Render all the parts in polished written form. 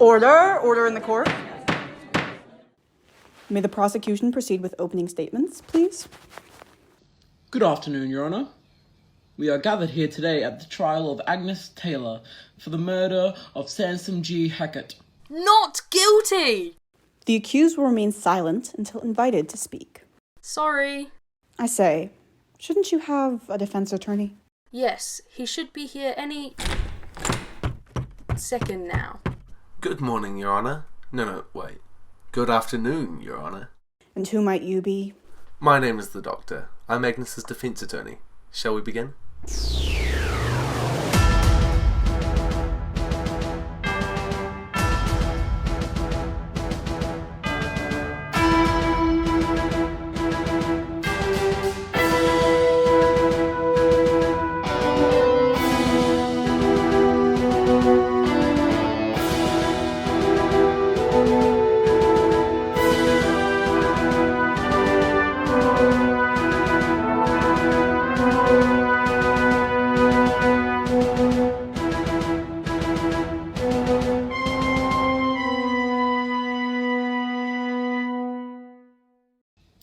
Order! Order in the court. May the prosecution proceed with opening statements, please? Good afternoon, Your Honour. We are gathered here today at the trial of Agnes Taylor for the murder of Sansom G. Hackett. Not guilty! The accused will remain silent until invited to speak. Sorry. I say, shouldn't you have a defense attorney? Yes, he should be here any second now. Good morning, Your Honour. No, wait. Good afternoon, Your Honour. And who might you be? My name is the Doctor. I'm Agnes's defence attorney. Shall we begin?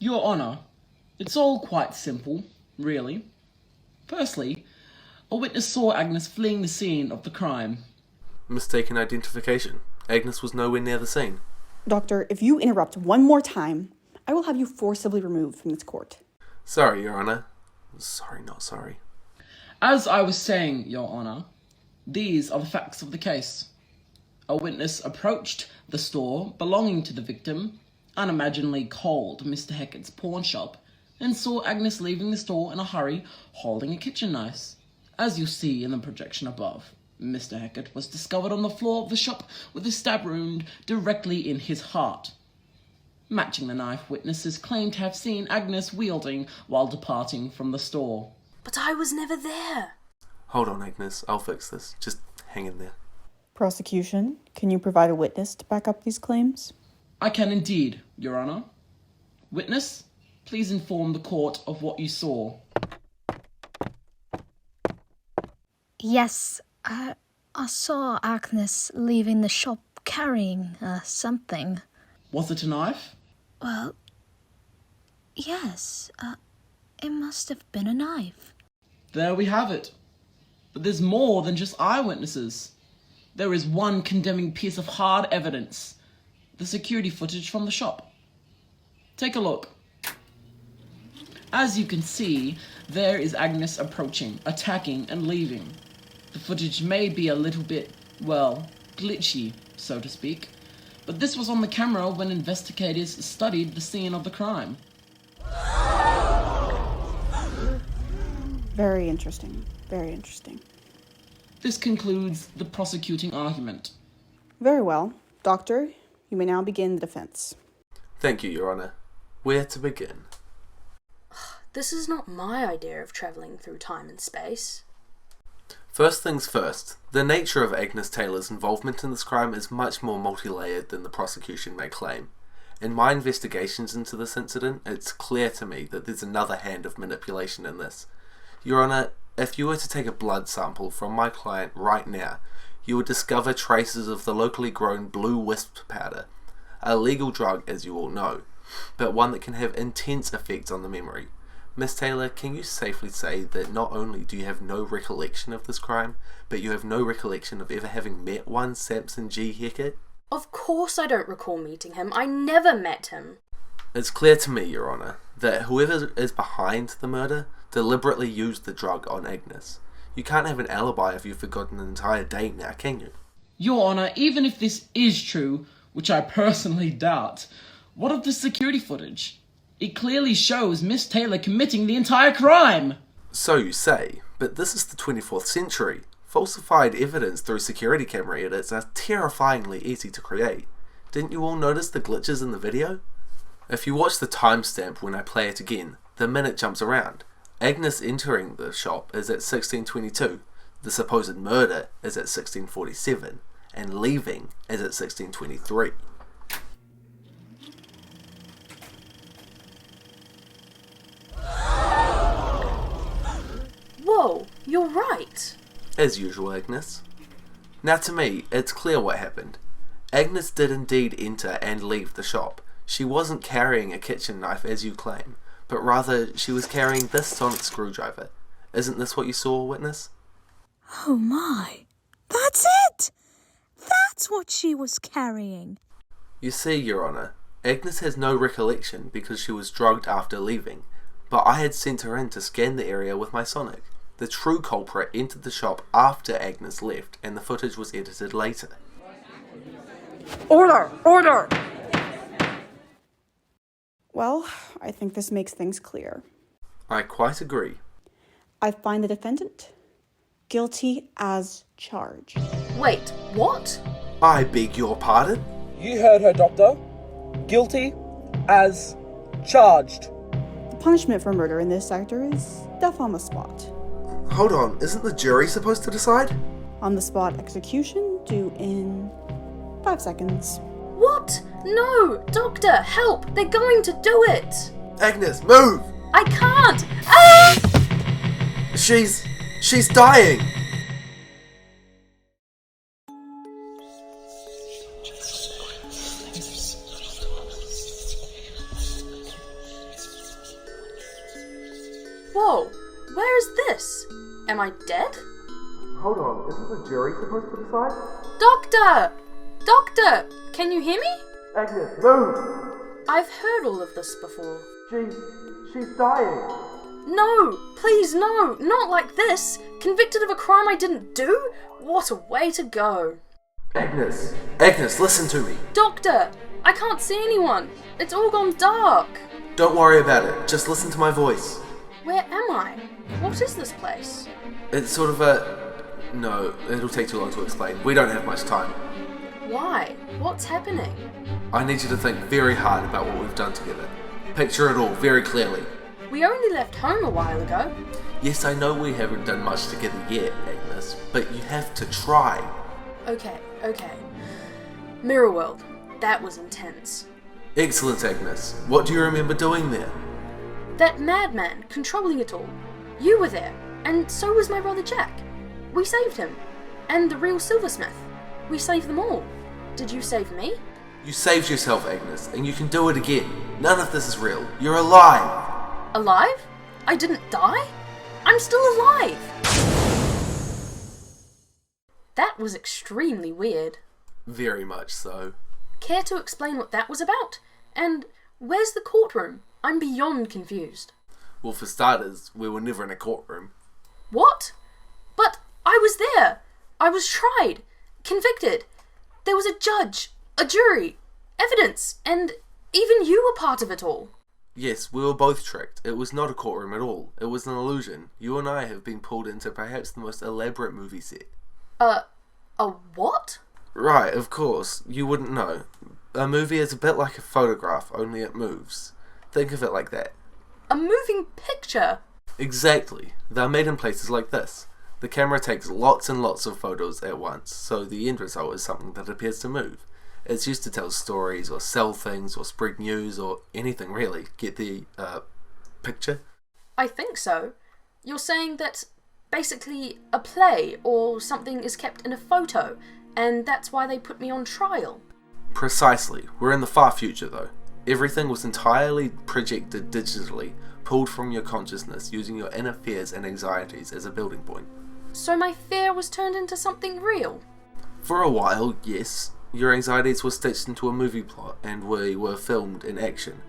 Your Honour, it's all quite simple, really. Firstly, a witness saw Agnes fleeing the scene of the crime. Mistaken identification. Agnes was nowhere near the scene. Doctor, if you interrupt one more time, I will have you forcibly removed from this court. Sorry, Your Honour. Sorry, not sorry. As I was saying, Your Honour, these are the facts of the case. A witness approached the store belonging to the victim, unimaginably called Mr. Hackett's pawn shop, and saw Agnes leaving the store in a hurry, holding a kitchen knife. As you see in the projection above, Mr. Hackett was discovered on the floor of the shop with a stab wound directly in his heart. Matching the knife, witnesses claim to have seen Agnes wielding while departing from the store. But I was never there. Hold on, Agnes. I'll fix this. Just hang in there. Prosecution, can you provide a witness to back up these claims? I can indeed, Your Honour. Witness, please inform the court of what you saw. Yes, I saw Agnes leaving the shop carrying something. Was it a knife? Well, yes, it must have been a knife. There we have it. But there's more than just eyewitnesses. There is one condemning piece of hard evidence. The security footage from the shop. Take a look. As you can see, there is Agnes approaching, attacking, and leaving. The footage may be a little bit, well, glitchy, so to speak, but this was on the camera when investigators studied the scene of the crime. Very interesting. Very interesting. This concludes the prosecuting argument. Very well. Doctor, you may now begin the defense. Thank you, Your Honour. Where to begin? This is not my idea of travelling through time and space. First things first, the nature of Agnes Taylor's involvement in this crime is much more multi-layered than the prosecution may claim. In my investigations into this incident, it's clear to me that there's another hand of manipulation in this. Your Honour, if you were to take a blood sample from my client right now, you would discover traces of the locally grown blue wisp powder, a legal drug as you all know, but one that can have intense effects on the memory. Miss Taylor, can you safely say that not only do you have no recollection of this crime, but you have no recollection of ever having met one Sansom G. Hackett? Of course I don't recall meeting him. I never met him. It's clear to me, Your Honour, that whoever is behind the murder deliberately used the drug on Agnes. You can't have an alibi if you've forgotten an entire day now, can you? Your Honour, even if this is true, which I personally doubt, what of the security footage? It clearly shows Miss Taylor committing the entire crime! So you say, but this is the 24th century. Falsified evidence through security camera edits are terrifyingly easy to create. Didn't you all notice the glitches in the video? If you watch the timestamp when I play it again, the minute jumps around. Agnes entering the shop is at 1622, the supposed murder is at 1647, and leaving is at 1623. Whoa, you're right. As usual, Agnes. Now to me, it's clear what happened. Agnes did indeed enter and leave the shop. She wasn't carrying a kitchen knife as you claim, but rather she was carrying this sonic screwdriver. Isn't this what you saw, witness? Oh my. That's it! That's what she was carrying. You see, Your Honour, Agnes has no recollection because she was drugged after leaving, but I had sent her in to scan the area with my sonic. The true culprit entered the shop after Agnes left, and the footage was edited later. Order! Order! Well, I think this makes things clear. I quite agree. I find the defendant guilty as charged. Wait, what? I beg your pardon? You heard her, Doctor. Guilty as charged. The punishment for murder in this sector is death on the spot. Hold on, isn't the jury supposed to decide? On the spot execution due in 5 seconds. What? No! Doctor, help! They're going to do it! Agnes, move! I can't! Ah! She's dying! Whoa, where is this? Am I dead? Hold on, isn't the jury supposed to decide? Doctor! Doctor! Can you hear me? Agnes, move! I've heard all of this before. She's dying! No! Please, no! Not like this! Convicted of a crime I didn't do? What a way to go! Agnes, listen to me. Doctor! I can't see anyone! It's all gone dark! Don't worry about it, just listen to my voice. Where am I? What is this place? It's sort of a... No, it'll take too long to explain. We don't have much time. Why? What's happening? I need you to think very hard about what we've done together. Picture it all very clearly. We only left home a while ago. Yes, I know we haven't done much together yet, Agnes, but you have to try. Okay. Mirror World. That was intense. Excellent, Agnes. What do you remember doing there? That madman controlling it all. You were there, and so was my brother Jack. We saved him. And the real silversmith. We saved them all. Did you save me? You saved yourself, Agnes, and you can do it again. None of this is real. You're alive! Alive? I didn't die? I'm still alive! That was extremely weird. Very much so. Care to explain what that was about? And where's the courtroom? I'm beyond confused. Well, for starters, we were never in a courtroom. What? But I was there! I was tried, convicted. There was a judge, a jury, evidence, and even you were part of it all. Yes, we were both tricked. It was not a courtroom at all. It was an illusion. You and I have been pulled into perhaps the most elaborate movie set. A what? Right, of course. You wouldn't know. A movie is a bit like a photograph, only it moves. Think of it like that. A moving picture? Exactly. They're made in places like this. The camera takes lots and lots of photos at once, so the end result is something that appears to move. It's used to tell stories, or sell things, or spread news, or anything really. Get the, picture? I think so. You're saying that basically a play or something is kept in a photo, and that's why they put me on trial? Precisely. We're in the far future though. Everything was entirely projected digitally, pulled from your consciousness using your inner fears and anxieties as a building point. So my fear was turned into something real? For a while, yes. Your anxieties were stitched into a movie plot, and we were filmed in action.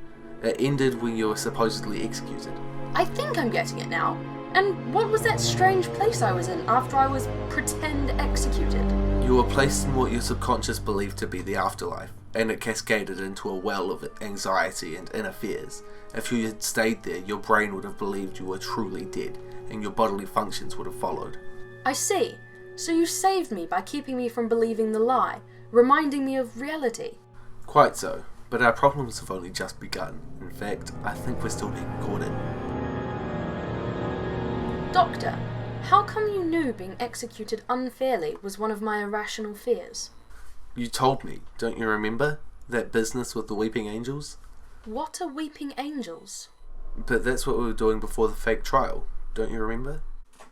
It ended when you were supposedly executed. I think I'm getting it now. And what was that strange place I was in after I was pretend executed? You were placed in what your subconscious believed to be the afterlife, and it cascaded into a well of anxiety and inner fears. If you had stayed there, your brain would have believed you were truly dead, and your bodily functions would have followed. I see. So you saved me by keeping me from believing the lie, reminding me of reality. Quite so, but our problems have only just begun. In fact, I think we're still being caught in. Doctor, how come you knew being executed unfairly was one of my irrational fears? You told me, don't you remember? That business with the weeping angels? What are weeping angels? But that's what we were doing before the fake trial, don't you remember?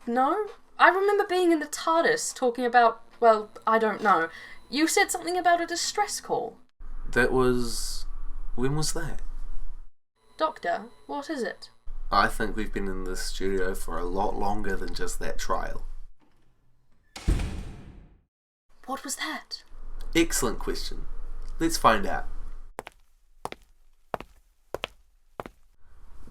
No? I remember being in the TARDIS talking about Well, I don't know. You said something about a distress call. That was... when was that? Doctor, what is it? I think we've been in this studio for a lot longer than just that trial. What was that? Excellent question. Let's find out.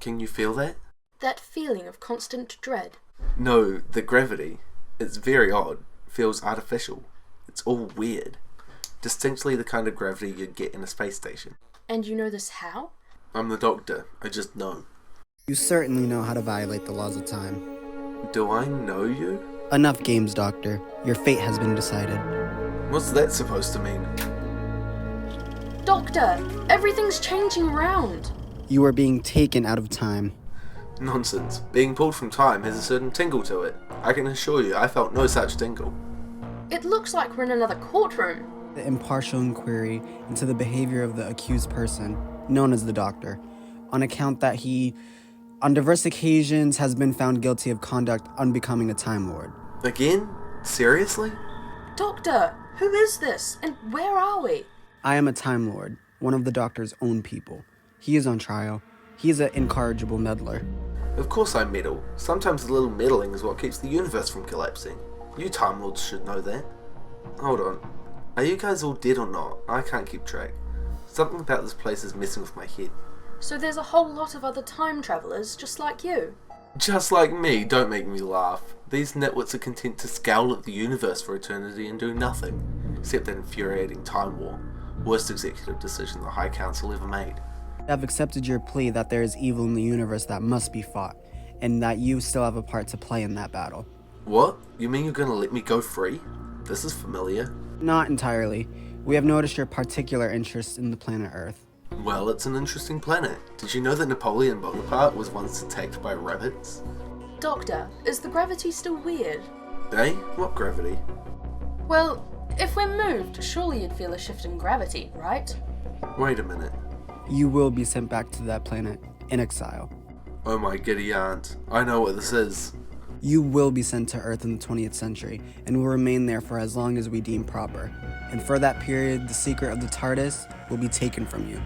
Can you feel that? That feeling of constant dread. No, the gravity. It's very odd. Feels artificial. It's all weird. Distinctly the kind of gravity you'd get in a space station. And you know this how? I'm the doctor. I just know. You certainly know how to violate the laws of time. Do I know you? Enough games, Doctor. Your fate has been decided. What's that supposed to mean? Doctor, everything's changing around. You are being taken out of time. Nonsense. Being pulled from time has a certain tingle to it. I can assure you I felt no such tingle. It looks like we're in another courtroom. The impartial inquiry into the behavior of the accused person, known as the Doctor, on account that he, on diverse occasions, has been found guilty of conduct unbecoming a Time Lord. Again? Seriously? Doctor, who is this? And where are we? I am a Time Lord, one of the Doctor's own people. He is on trial. He is an incorrigible meddler. Of course I meddle. Sometimes a little meddling is what keeps the universe from collapsing. You Time Lords should know that. Hold on. Are you guys all dead or not? I can't keep track. Something about this place is messing with my head. So there's a whole lot of other time travelers just like you. Just like me, don't make me laugh. These nitwits are content to scowl at the universe for eternity and do nothing, except that infuriating time war. Worst executive decision the High Council ever made. I have accepted your plea that there is evil in the universe that must be fought, and that you still have a part to play in that battle. What? You mean you're gonna let me go free? This is familiar. Not entirely. We have noticed your particular interest in the planet Earth. Well, it's an interesting planet. Did you know that Napoleon Bonaparte was once attacked by rabbits? Doctor, is the gravity still weird? Eh? What gravity? Well, if we're moved, surely you'd feel a shift in gravity, right? Wait a minute. You will be sent back to that planet in exile. Oh my giddy aunt. I know what this is. You will be sent to Earth in the 20th century, and will remain there for as long as we deem proper. And for that period, the secret of the TARDIS will be taken from you.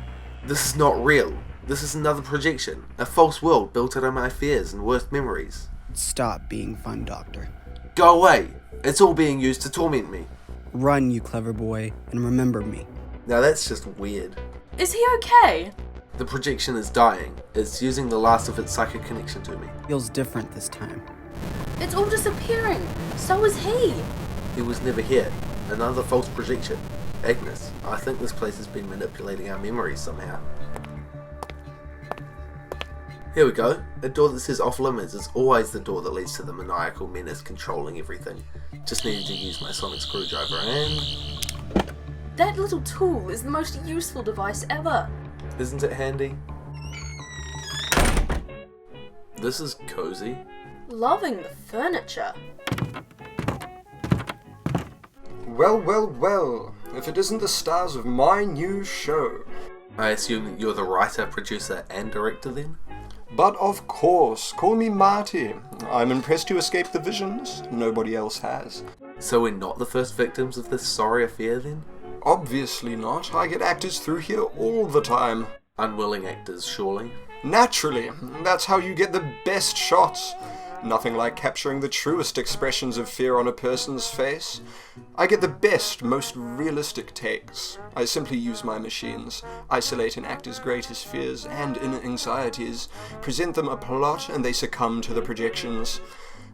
This is not real. This is another projection. A false world built out of my fears and worst memories. Stop being fun, Doctor. Go away! It's all being used to torment me. Run, you clever boy, and remember me. Now that's just weird. Is he okay? The projection is dying. It's using the last of its psychic connection to me. Feels different this time. It's all disappearing. So is he. He was never here. Another false projection. Agnes, I think this place has been manipulating our memories somehow. Here we go. A door that says off limits is always the door that leads to the maniacal menace controlling everything. Just needed to use my sonic screwdriver and... That little tool is the most useful device ever. Isn't it handy? This is cozy. Loving the furniture. Well, well, well, if it isn't the stars of my new show. I assume that you're the writer, producer, and director then? But of course, call me Marty. I'm impressed you escaped the visions. Nobody else has. So we're not the first victims of this sorry affair then? Obviously not. I get actors through here all the time. Unwilling actors, surely? Naturally. That's how you get the best shots. Nothing like capturing the truest expressions of fear on a person's face. I get the best, most realistic takes. I simply use my machines, isolate an actor's greatest fears and inner anxieties, present them a plot, and they succumb to the projections.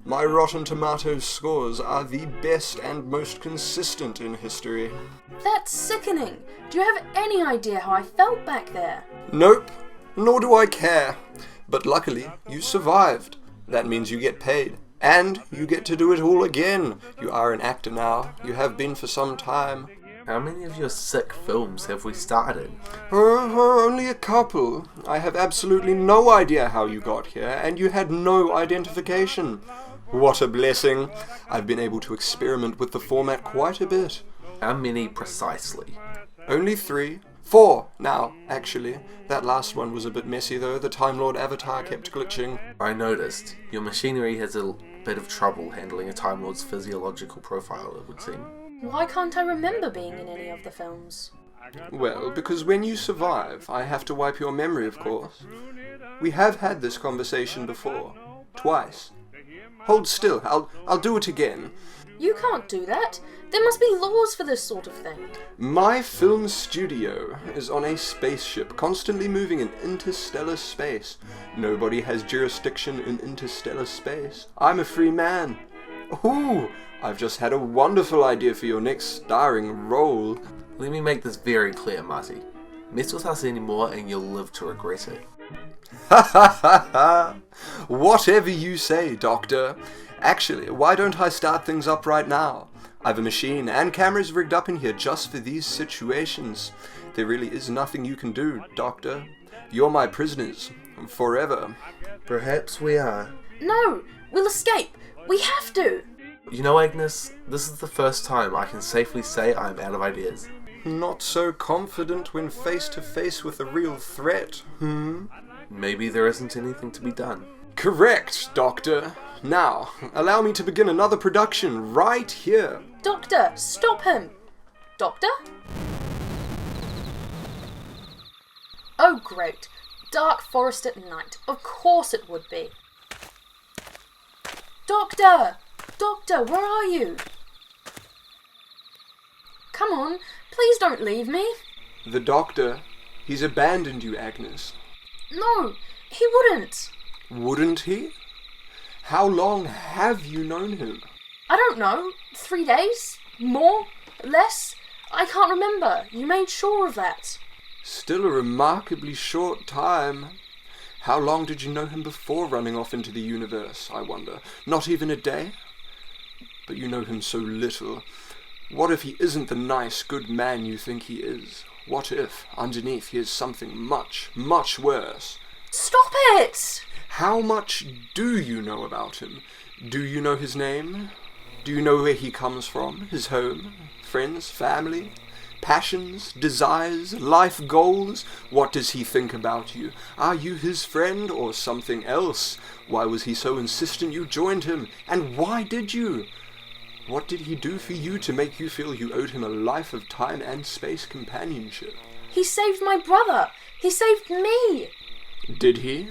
My Rotten Tomatoes scores are the best and most consistent in history. That's sickening. Do you have any idea how I felt back there? Nope, nor do I care. But luckily, you survived. That means you get paid. And you get to do it all again. You are an actor now. You have been for some time. How many of your sick films have we started? Only a couple. I have absolutely no idea how you got here, and you had no identification. What a blessing. I've been able to experiment with the format quite a bit. How many precisely? Only 3. 4 now, actually. That last one was a bit messy though. The Time Lord avatar kept glitching. I noticed. Your machinery has a bit of trouble handling a Time Lord's physiological profile, it would seem. Why can't I remember being in any of the films? Well, because when you survive, I have to wipe your memory, of course. We have had this conversation before. Twice. Hold still, I'll do it again. You can't do that. There must be laws for this sort of thing. My film studio is on a spaceship, constantly moving in interstellar space. Nobody has jurisdiction in interstellar space. I'm a free man. Ooh, I've just had a wonderful idea for your next starring role. Let me make this very clear, Marty. Mess with us anymore and you'll live to regret it. Ha ha ha ha! Whatever you say, Doctor. Actually, why don't I start things up right now? I've a machine and cameras rigged up in here just for these situations. There really is nothing you can do, Doctor. You're my prisoners. Forever. Perhaps we are. No, we'll escape. We have to. You know, Agnes, this is the first time I can safely say I'm out of ideas. Not so confident when face to face with a real threat, Maybe there isn't anything to be done. Correct, Doctor. Now, allow me to begin another production right here. Doctor, stop him. Doctor? Oh, great. Dark forest at night. Of course it would be. Doctor! Doctor, where are you? Come on, please don't leave me. The Doctor, he's abandoned you, Agnes. No, he wouldn't. Wouldn't he? How long have you known him? I don't know. 3 days? More? Less? I can't remember. You made sure of that. Still a remarkably short time. How long did you know him before running off into the universe, I wonder? Not even a day? But you know him so little. What if he isn't the nice, good man you think he is? What if, underneath, he is something much, much worse? Stop it! How much do you know about him? Do you know his name? Do you know where he comes from? His home? Friends? Family? Passions? Desires? Life goals? What does he think about you? Are you his friend or something else? Why was he so insistent you joined him? And why did you? What did he do for you to make you feel you owed him a life of time and space companionship? He saved my brother! He saved me! Did he?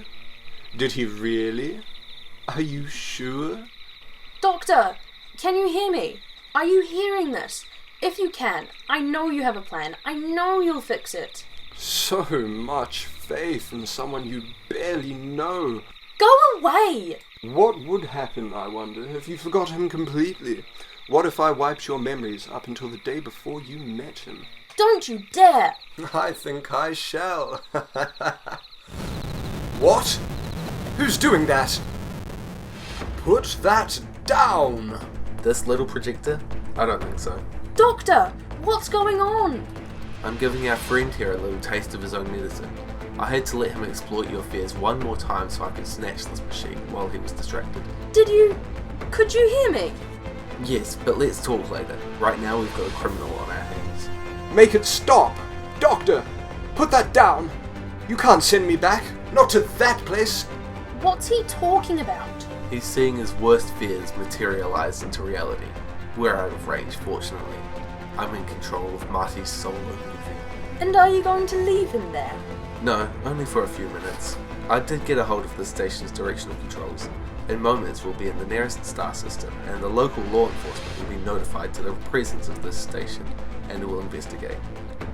Did he really? Are you sure? Doctor, can you hear me? Are you hearing this? If you can, I know you have a plan. I know you'll fix it. So much faith in someone you barely know. Go away! What would happen, I wonder, if you forgot him completely? What if I wiped your memories up until the day before you met him? Don't you dare! I think I shall. What? Who's doing that? Put that down! This little projector? I don't think so. Doctor, what's going on? I'm giving our friend here a little taste of his own medicine. I had to let him exploit your fears one more time so I could snatch this machine while he was distracted. Could you hear me? Yes, but let's talk later. Right now we've got a criminal on our hands. Make it stop! Doctor, put that down! You can't send me back. Not to that place. What's he talking about? He's seeing his worst fears materialize into reality. We're out of range, fortunately. I'm in control of Marty's solo movie. And are you going to leave him there? No, only for a few minutes. I did get a hold of the station's directional controls. In moments we'll be in the nearest star system, and the local law enforcement will be notified to the presence of this station, and will investigate.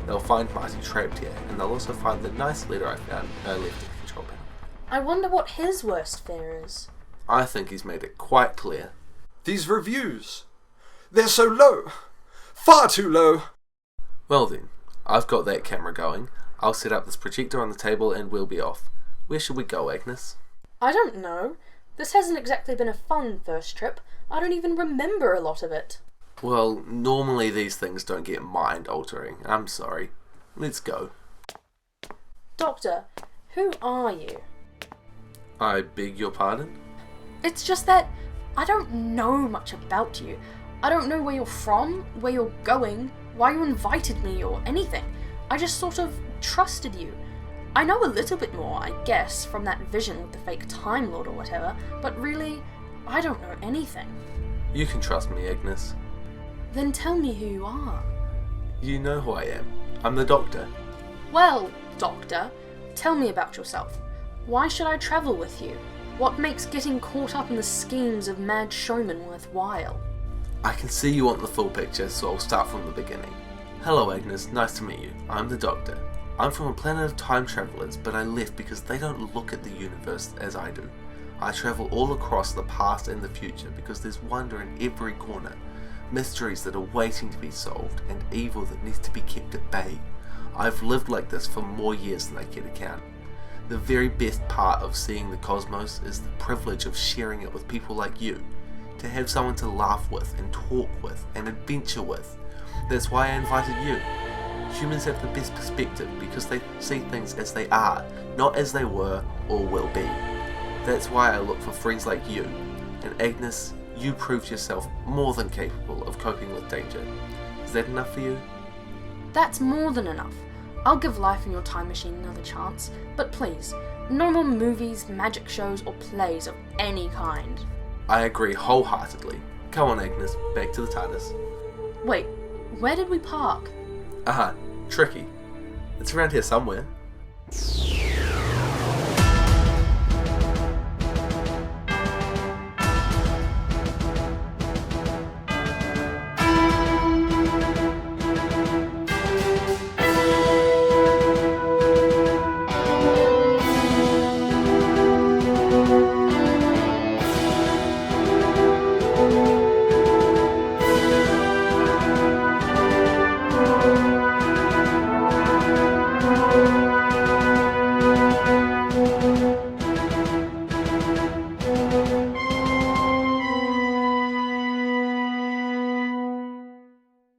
They'll find Marty trapped here, and they'll also find the nice letter I found left at the control panel. I wonder what his worst fear is. I think he's made it quite clear. These reviews, they're so low. Far too low. Well then, I've got that camera going. I'll set up this projector on the table and we'll be off. Where should we go, Agnes? I don't know. This hasn't exactly been a fun first trip. I don't even remember a lot of it. Well, normally these things don't get mind-altering. I'm sorry. Let's go. Doctor, who are you? I beg your pardon? It's just that I don't know much about you. I don't know where you're from, where you're going, why you invited me or anything. I just sort of trusted you. I know a little bit more, I guess, from that vision with the fake Time Lord or whatever, but really, I don't know anything. You can trust me, Agnes. Then tell me who you are. You know who I am. I'm the Doctor. Well, Doctor, tell me about yourself. Why should I travel with you? What makes getting caught up in the schemes of mad showmen worthwhile? I can see you want the full picture, so I'll start from the beginning. Hello, Agnes. Nice to meet you. I'm the Doctor. I'm from a planet of time travelers, but I left because they don't look at the universe as I do. I travel all across the past and the future because there's wonder in every corner, mysteries that are waiting to be solved, and evil that needs to be kept at bay. I've lived like this for more years than I care to count. The very best part of seeing the cosmos is the privilege of sharing it with people like you, to have someone to laugh with and talk with and adventure with. That's why I invited you. Humans have the best perspective because they see things as they are, not as they were or will be. That's why I look for friends like you. And Agnes, you proved yourself more than capable of coping with danger. Is that enough for you? That's more than enough. I'll give life in your time machine another chance, but please, no more movies, magic shows, or plays of any kind. I agree wholeheartedly. Come on, Agnes, back to the TARDIS. Wait, where did we park? Tricky. It's around here somewhere.